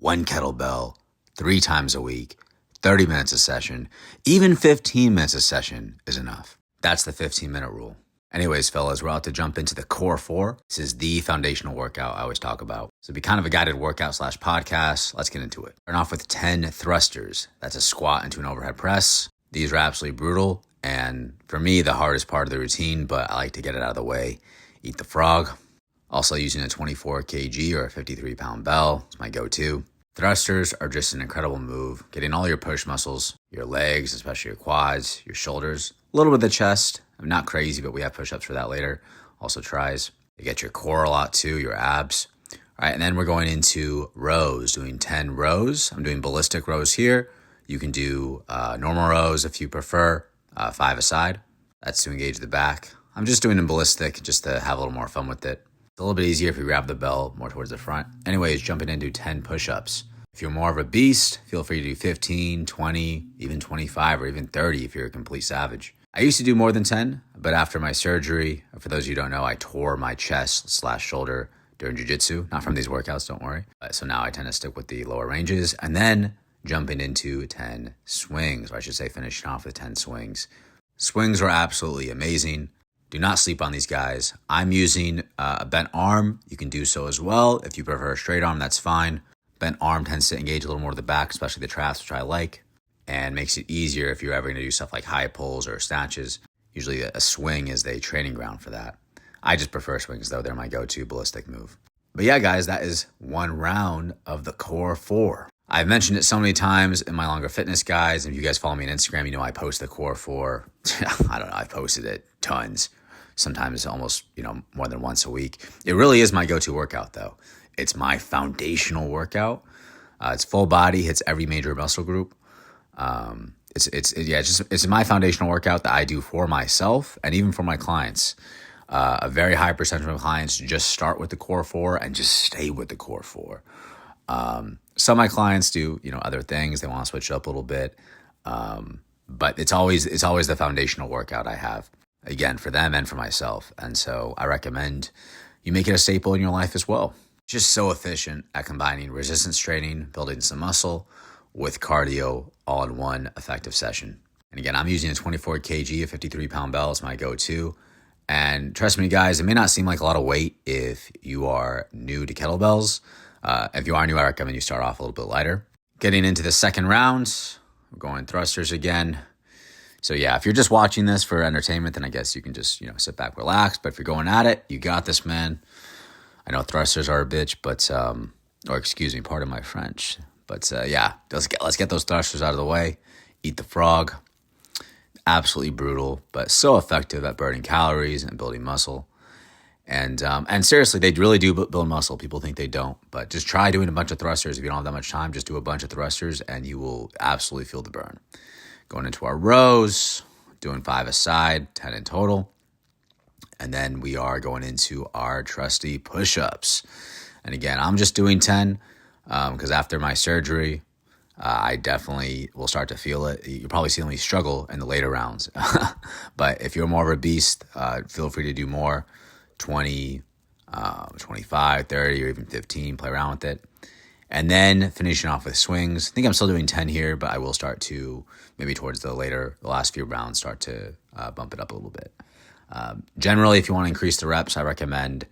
one kettlebell, 3 times a week, 30 minutes a session, even 15 minutes a session is enough. That's the 15-minute rule. Anyways, fellas, we're about to jump into the core 4. This is the foundational workout I always talk about. So it'll be kind of a guided workout / podcast. Let's get into it. Start off with 10 thrusters. That's a squat into an overhead press. These are absolutely brutal. And for me, the hardest part of the routine, but I like to get it out of the way. Eat the frog. Also using a 24 kg or a 53-pound bell. It's my go-to. Thrusters are just an incredible move. Getting all your push muscles, your legs, especially your quads, your shoulders, a little bit of the chest. I'm not crazy, but we have push-ups for that later. Also tries. You get your core a lot too, your abs. All right, and then we're going into rows, doing 10 rows. I'm doing ballistic rows here. You can do normal rows if you prefer, 5 aside. That's to engage the back. I'm just doing them ballistic just to have a little more fun with it. It's a little bit easier if you grab the bell more towards the front. Anyways, jumping into 10 push-ups. If you're more of a beast, feel free to do 15, 20, even 25, or even 30 if you're a complete savage. I used to do more than 10, but after my surgery, for those of you who don't know, I tore my chest / shoulder during jiu-jitsu. Not from these workouts, don't worry. So now I tend to stick with the lower ranges. And then jumping into 10 swings, or I should say finishing off with 10 swings. Swings are absolutely amazing. Do not sleep on these guys. I'm using a bent arm. You can do so as well. If you prefer a straight arm, that's fine. Bent arm tends to engage a little more of the back, especially the traps, which I like, and makes it easier if you're ever going to do stuff like high pulls or snatches. Usually a swing is the training ground for that. I just prefer swings, though. They're my go-to ballistic move. But yeah, guys, that is one round of the core 4. I've mentioned it so many times in my longer fitness guides. And if you guys follow me on Instagram, you know I post the core 4. I don't know. I posted it tons. Sometimes almost, more than once a week. It really is my go-to workout, though. It's my foundational workout. It's full body, hits every major muscle group. It's my foundational workout that I do for myself and even for my clients. A very high percentage of my clients just start with the core 4 and just stay with the core 4. Some of my clients do, other things. They want to switch it up a little bit. But it's always the foundational workout I have, again, for them and for myself. And so I recommend you make it a staple in your life as well. Just so efficient at combining resistance training, building some muscle with cardio all in one effective session. And again, I'm using a 24 kg, a 53-pound bell. It's my go-to. And trust me, guys, it may not seem like a lot of weight if you are new to kettlebells. If you are new, I recommend you start off a little bit lighter. Getting into the second round, we're going thrusters again. So yeah, if you're just watching this for entertainment, then I guess you can just, sit back, relax. But if you're going at it, you got this, man. I know thrusters are a bitch, but, or excuse me, pardon my French. But yeah, let's get those thrusters out of the way. Eat the frog. Absolutely brutal, but so effective at burning calories and building muscle. And seriously, they really do build muscle. People think they don't, but just try doing a bunch of thrusters. If you don't have that much time, just do a bunch of thrusters and you will absolutely feel the burn. Going into our rows, doing 5 aside, 10 in total. And then we are going into our trusty push-ups. And again, I'm just doing 10 because after my surgery, I definitely will start to feel it. You'll probably see me struggle in the later rounds. But if you're more of a beast, feel free to do more. 20, 25, 30, or even 15. Play around with it. And then finishing off with swings. I think I'm still doing 10 here, but I will start to, maybe towards the last few rounds, start to bump it up a little bit. Generally, if you want to increase the reps, I recommend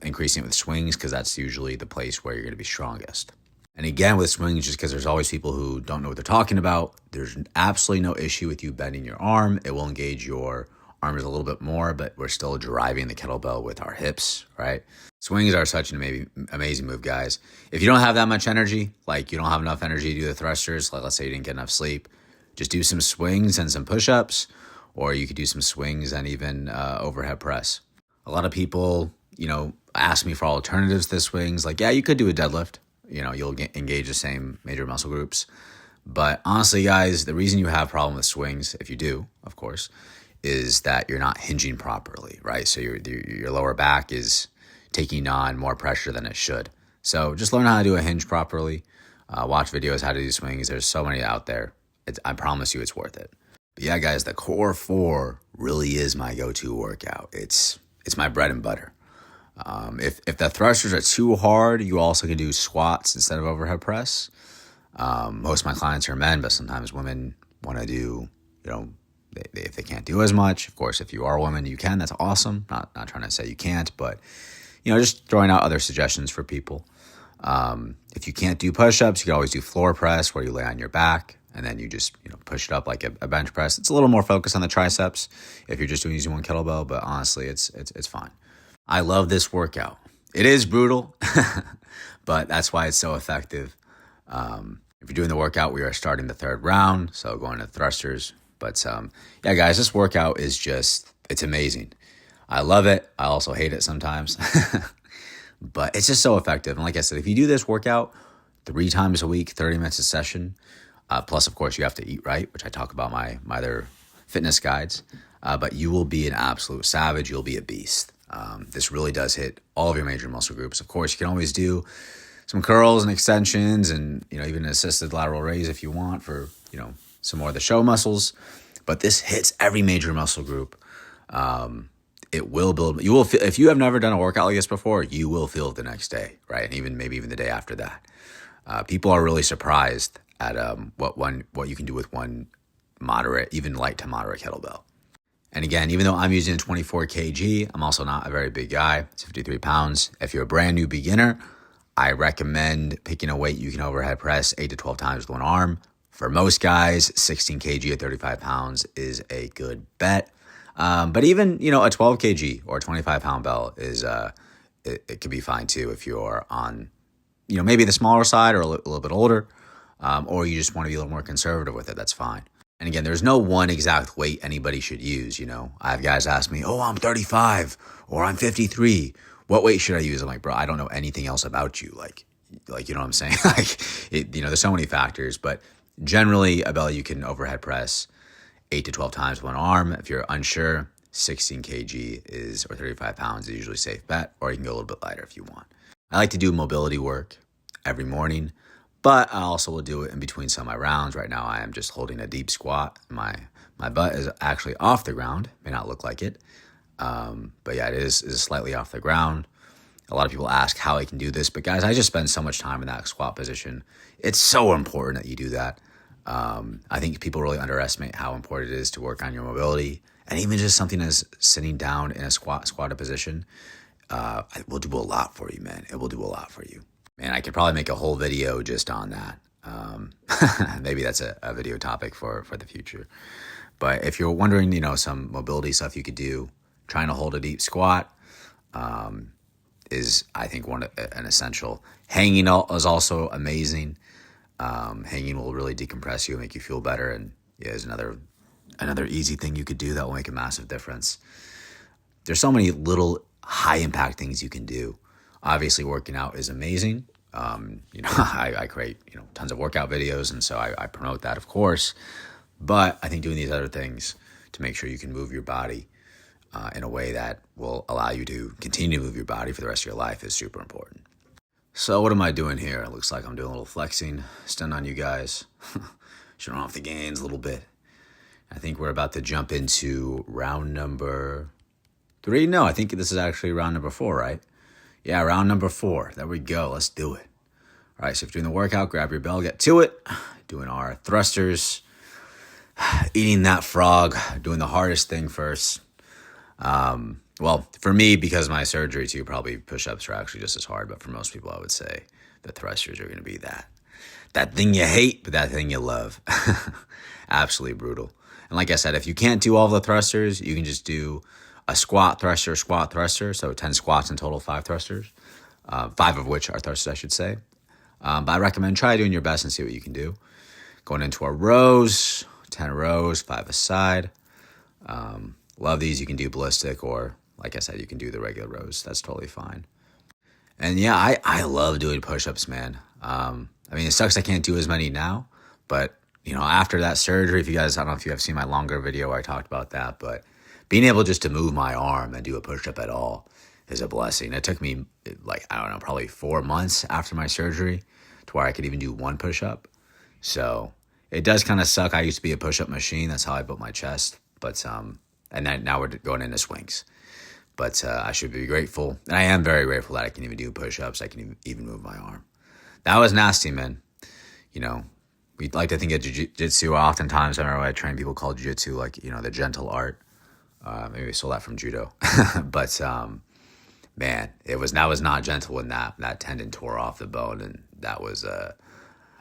increasing it with swings because that's usually the place where you're going to be strongest. And again, with swings, just because there's always people who don't know what they're talking about, there's absolutely no issue with you bending your arm. It will engage your arms a little bit more, but we're still driving the kettlebell with our hips, right? Swings are such an amazing move, guys. If you don't have that much energy, like you don't have enough energy to do the thrusters, like let's say you didn't get enough sleep, just do some swings and some push-ups, or you could do some swings and even overhead press. A lot of people, ask me for alternatives to swings. Like, yeah, you could do a deadlift. You'll engage the same major muscle groups. But honestly, guys, the reason you have a problem with swings, if you do, of course, is that you're not hinging properly, right? So your lower back is taking on more pressure than it should. So just learn how to do a hinge properly. Watch videos how to do swings. There's so many out there. I promise you it's worth it. But yeah, guys, the core 4 really is my go-to workout. It's my bread and butter. If the thrusters are too hard, you also can do squats instead of overhead press. Most of my clients are men, but sometimes women want to do, if they can't do as much. Of course, if you are a woman, you can. That's awesome. Not trying to say you can't, but just throwing out other suggestions for people. If you can't do push-ups, you can always do floor press where you lay on your back and then you just push it up like a bench press. It's a little more focused on the triceps if you're just using one kettlebell, but honestly, it's fine. I love this workout. It is brutal, but that's why it's so effective. If you're doing the workout, we are starting the third round, so going to thrusters. But yeah, guys, this workout is it's amazing. I love it. I also hate it sometimes, but it's just so effective. And like I said, if you do this workout 3 times a week, 30 minutes a session, plus, of course, you have to eat right, which I talk about my other fitness guides, but you will be an absolute savage. You'll be a beast. This really does hit all of your major muscle groups. Of course, you can always do some curls and extensions and, even an assisted lateral raise if you want for, some more of the show muscles. But this hits every major muscle group. It will build, you will feel, if you have never done a workout like this before, you will feel it the next day, right? And maybe even the day after that. People are really surprised at what you can do with one moderate, even light to moderate kettlebell. And again, even though I'm using 24 kg, I'm also not a very big guy. It's 53 pounds. If you're a brand new beginner, I recommend picking a weight you can overhead press 8 to 12 times with one arm. For most guys, 16 kg at 35 pounds is a good bet. But even, a 12 kg or a 25 pound bell is, it could be fine too if you're on, maybe the smaller side or a little bit older, or you just want to be a little more conservative with it. That's fine. And again, there's no one exact weight anybody should use. I have guys ask me, oh, I'm 35 or I'm 53. What weight should I use? I'm like, bro, I don't know anything else about you. Like, you know what I'm saying? There's so many factors, but generally a bell you can overhead press 8 to 12 times with one arm. If you're unsure, 16 kg or 35 pounds is usually a safe bet, or you can go a little bit lighter if you want. I like to do mobility work every morning, but I also will do it in between some of my rounds. Right now, I am just holding a deep squat. My butt is actually off the ground. May not look like it, but yeah, it is slightly off the ground. A lot of people ask how I can do this, but guys, I just spend so much time in that squat position. It's so important that you do that. I think people really underestimate how important it is to work on your mobility, and even just something as sitting down in a squatted position. It will do a lot for you, man. It will do a lot for you. Man, I could probably make a whole video just on that. Maybe that's a video topic for the future. But if you're wondering, some mobility stuff you could do, trying to hold a deep squat is, I think, an essential. Hanging is also amazing. Hanging will really decompress you and make you feel better. And yeah, is another easy thing you could do that will make a massive difference. There's so many little high impact things you can do. Obviously, working out is amazing. I create, tons of workout videos, and so I promote that, of course. But I think doing these other things to make sure you can move your body in a way that will allow you to continue to move your body for the rest of your life is super important. So what am I doing here? It looks like I'm doing a little flexing, stun on you guys, showing off the gains a little bit. I think we're about to jump into round number 3. No, I think this is actually round number 4, right? Yeah, round number 4. There we go. Let's do it. All right, so if you're doing the workout, grab your bell, get to it. Doing our thrusters, eating that frog, doing the hardest thing first. Well, for me, because of my surgery too, probably push-ups are actually just as hard. But for most people, I would say the thrusters are going to be that thing you hate, but that thing you love. Absolutely brutal. And like I said, if you can't do all the thrusters, you can just do a squat thruster. So 10 squats in total, 5 thrusters, 5 of which are thrusters, I should say. But I recommend try doing your best and see what you can do. Going into our rows, 10 rows, 5 a side. Love these. You can do ballistic, or like I said, you can do the regular rows. That's totally fine. And yeah, I love doing push-ups, man. It sucks I can't do as many now, but after that surgery, I don't know if you have seen my longer video where I talked about that, but being able just to move my arm and do a push-up at all is a blessing. It took me probably 4 months after my surgery to where I could even do one push-up. So it does kind of suck. I used to be a push-up machine. That's how I built my chest. But and then now we're going into swings. But I should be grateful. And I am very grateful that I can even do push-ups. I can even move my arm. That was nasty, man. You know, we like to think of jiu-jitsu. Oftentimes, I remember I train people call jiu-jitsu like, the gentle art. Maybe we stole that from judo. But, man, that was not gentle when that tendon tore off the bone. And that was a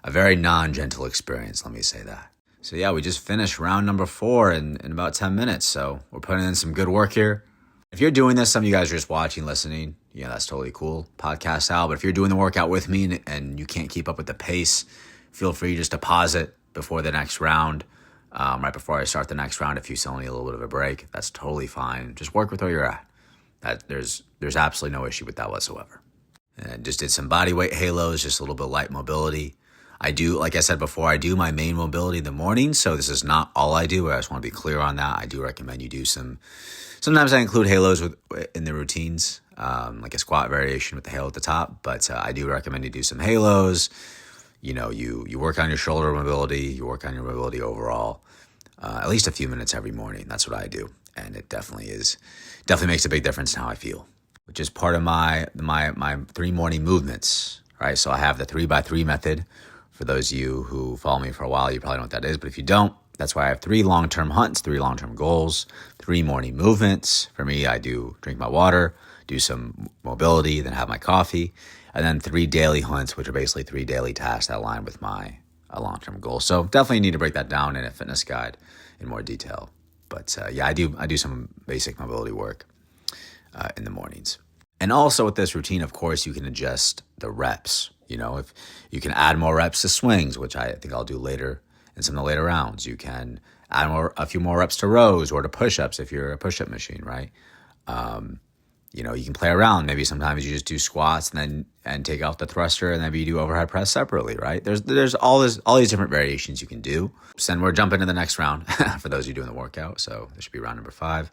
very non-gentle experience, let me say that. So, yeah, we just finished round number 4 in about 10 minutes. So we're putting in some good work here. If you're doing this, some of you guys are just watching, listening, that's totally cool, podcast style. But if you're doing the workout with me and you can't keep up with the pace, feel free just to pause it before the next round, right before I start the next round. If you still need a little bit of a break, that's totally fine. Just work with where you're at. There's absolutely no issue with that whatsoever. And just did some body weight halos, just a little bit of light mobility. I do, like I said before, I do my main mobility in the morning, so this is not all I do. I just want to be clear on that. I do recommend you do sometimes I include halos in the routines, like a squat variation with the halo at the top, but I do recommend you do some halos. You work on your shoulder mobility, you work on your mobility overall, at least a few minutes every morning. That's what I do, and it definitely makes a big difference in how I feel, which is part of my 3 morning movements, right? So I have the 3x3 method. For those of you who follow me for a while, you probably know what that is. But if you don't, that's why I have 3 long-term hunts, 3 long-term goals, 3 morning movements. For me, I do drink my water, do some mobility, then have my coffee, and then 3 daily hunts, which are basically 3 daily tasks that align with my long-term goal. So definitely need to break that down in a fitness guide in more detail. But I do some basic mobility work in the mornings. And also with this routine, of course, you can adjust the reps. If you can add more reps to swings, which I think I'll do later in some of the later rounds. You can add a few more reps to rows or to push-ups if you're a push-up machine, right? You can play around. Maybe sometimes you just do squats and take out the thruster, and then maybe you do overhead press separately, right? There's all these different variations you can do. So then we're jumping to the next round for those of you doing the workout. So this should be round number 5.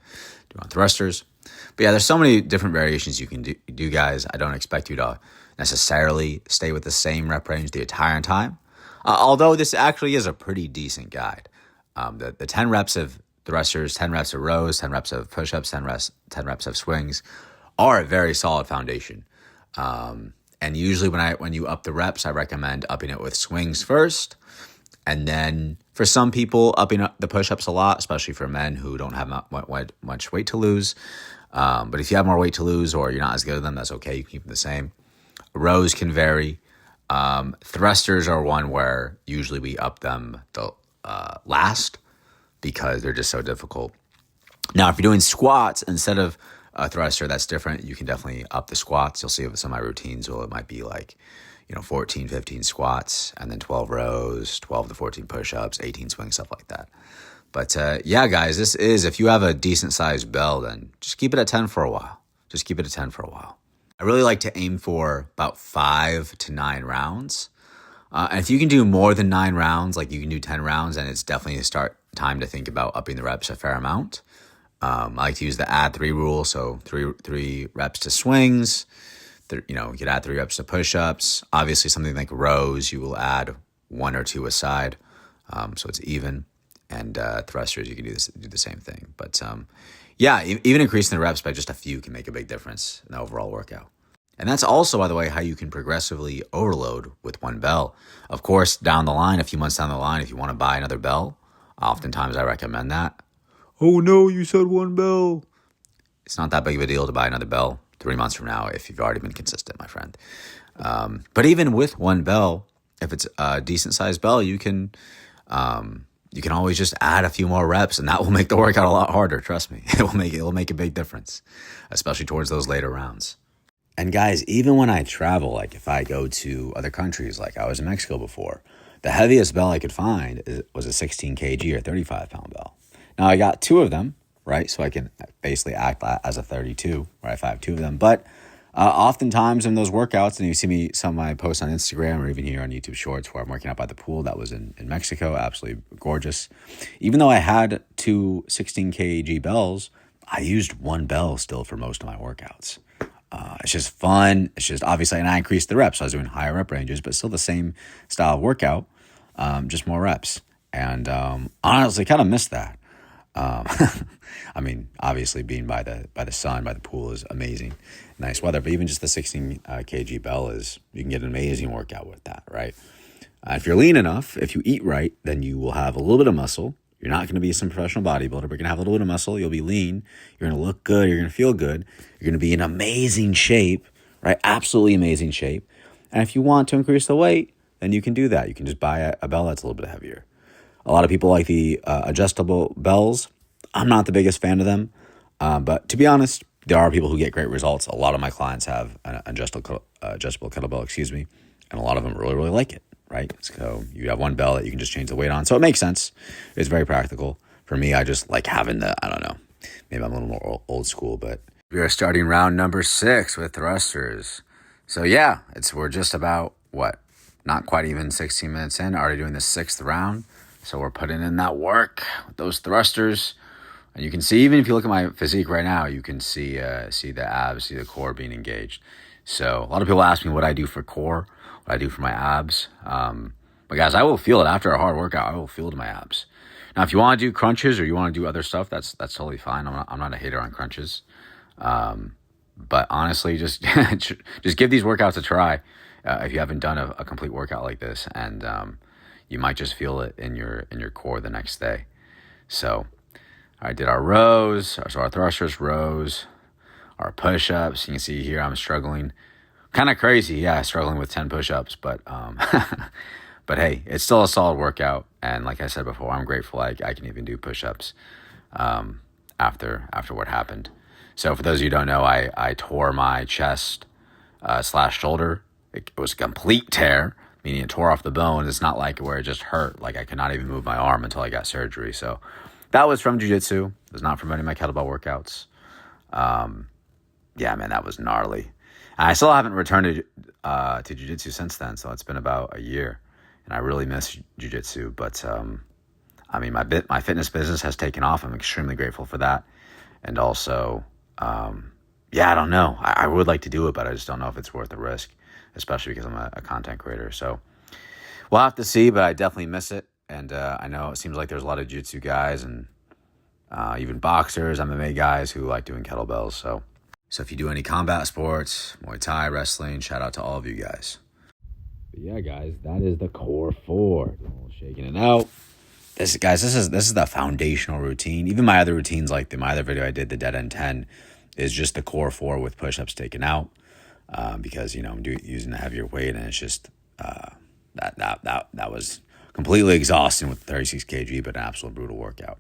Do on thrusters. But yeah, there's so many different variations you can do, guys. I don't expect you to necessarily stay with the same rep range the entire time. Although this actually is a pretty decent guide. The 10 reps of thrusters, 10 reps of rows, 10 reps of push-ups, 10 reps of swings are a very solid foundation. And usually when you up the reps, I recommend upping it with swings first. And then for some people, upping up the push-ups a lot, especially for men who don't have much weight to lose. But if you have more weight to lose or you're not as good at them, that's okay. You can keep them the same. Rows can vary. Thrusters are one where usually we up them the last because they're just so difficult. Now, if you're doing squats instead of a thruster, that's different. You can definitely up the squats. You'll see with some of my routines, it might be like, 14, 15 squats, and then 12 rows, 12 to 14 push-ups, 18 swings, stuff like that. But yeah, guys, if you have a decent sized bell, then just keep it at 10 for a while. I really like to aim for about 5 to 9 rounds. And if you can do more than 9 rounds, like you can do 10 rounds, and it's definitely time to think about upping the reps a fair amount. I like to use the add 3 rule. So three reps to swings. You could add 3 reps to push-ups. Obviously, something like rows, you will add 1 or 2 aside, so it's even. And thrusters, you can do the same thing. But yeah, even increasing the reps by just a few can make a big difference in the overall workout. And that's also, by the way, how you can progressively overload with one bell. Of course, down the line, a few months down the line, if you want to buy another bell, oftentimes I recommend that. Oh no, you said one bell. It's not that big of a deal to buy another bell 3 months from now if you've already been consistent, my friend. But even with one bell, if it's a decent sized bell, you can always just add a few more reps, and that will make the workout a lot harder. Trust me, it will make a big difference, especially towards those later rounds. And guys, even when I travel, like if I go to other countries, like I was in Mexico before, the heaviest bell I could find was a 16 kg or 35 pound bell. Now I got 2 of them, right? So I can basically act as a 32, right? If I have 2 of them. But oftentimes in those workouts, and you see some of my posts on Instagram or even here on YouTube Shorts where I'm working out by the pool, that was in Mexico, absolutely gorgeous. Even though I had 2 16 kg bells, I used 1 bell still for most of my workouts. It's just fun. It's just obviously, and I increased the reps. So I was doing higher rep ranges, but still the same style of workout, just more reps. And honestly, kind of missed that. Um, I mean, obviously being by the sun, by the pool is amazing, nice weather. But even just the 16 kg bell you can get an amazing workout with that, right? If you're lean enough, if you eat right, then you will have a little bit of muscle. You're not going to be some professional bodybuilder, but you're going to have a little bit of muscle. You'll be lean. You're going to look good. You're going to feel good. You're going to be in amazing shape, right? Absolutely amazing shape. And if you want to increase the weight, then you can do that. You can just buy a bell that's a little bit heavier. A lot of people like the adjustable bells. I'm not the biggest fan of them. But to be honest, there are people who get great results. A lot of my clients have an adjustable kettlebell, and a lot of them really, really like it, right? So you have one bell that you can just change the weight on. So it makes sense. It's very practical. For me, I just like having I don't know, maybe I'm a little more old school, but we are starting round number 6 with thrusters. So yeah, we're just about, not quite even 16 minutes in, already doing the 6th round. So we're putting in that work with those thrusters. And you can see, even if you look at my physique right now, you can see the abs, see the core being engaged. So a lot of people ask me what I do for core, what I do for my abs. But guys, I will feel it after a hard workout. I will feel it in my abs. Now, if you want to do crunches or you want to do other stuff, that's totally fine. I'm not a hater on crunches. But honestly, just just give these workouts a try if you haven't done a complete workout like this, and you might just feel it in your core the next day. So I did our rows, so our thrusters, rows, our push-ups. You can see here I'm struggling, kind of crazy, struggling with 10 push-ups, but but hey, it's still a solid workout. And like I said before, I'm grateful I can even do push-ups after what happened. So for those of you who don't know, I tore my chest / shoulder. It was a complete tear, meaning it tore off the bone. It's not like where it just hurt. Like I could not even move my arm until I got surgery. So that was from jiu-jitsu. It was not from any of my kettlebell workouts. Yeah, man, that was gnarly. And I still haven't returned to jiu-jitsu since then. So it's been about a year, and I really miss jiu-jitsu. But I mean, my fitness business has taken off. I'm extremely grateful for that. And also, I don't know. I would like to do it, but I just don't know if it's worth the risk, especially because I'm a content creator. So we'll have to see, but I definitely miss it. And I know it seems like there's a lot of jiu-jitsu guys and even boxers, MMA guys who like doing kettlebells. So if you do any combat sports, Muay Thai, wrestling, shout out to all of you guys. But yeah, guys, that is the core 4. Shaking it out. This is the foundational routine. Even my other routines, like my other video I did, the dead end 10, is just the core 4 with push-ups taken out because I'm using the heavier weight, and it's just that was completely exhausting with 36 kg, but an absolute brutal workout.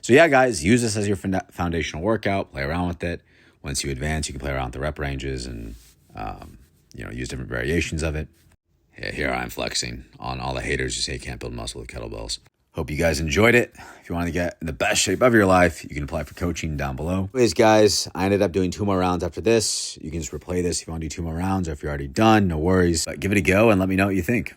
So yeah, guys, use this as your foundational workout. Play around with it. Once you advance, you can play around with the rep ranges and use different variations of it. Here I'm flexing on all the haters who say you can't build muscle with kettlebells. Hope you guys enjoyed it. If you want to get in the best shape of your life, you can apply for coaching down below. Anyways, guys, I ended up doing 2 more rounds after this. You can just replay this if you want to do 2 more rounds, or if you're already done, no worries. But give it a go and let me know what you think.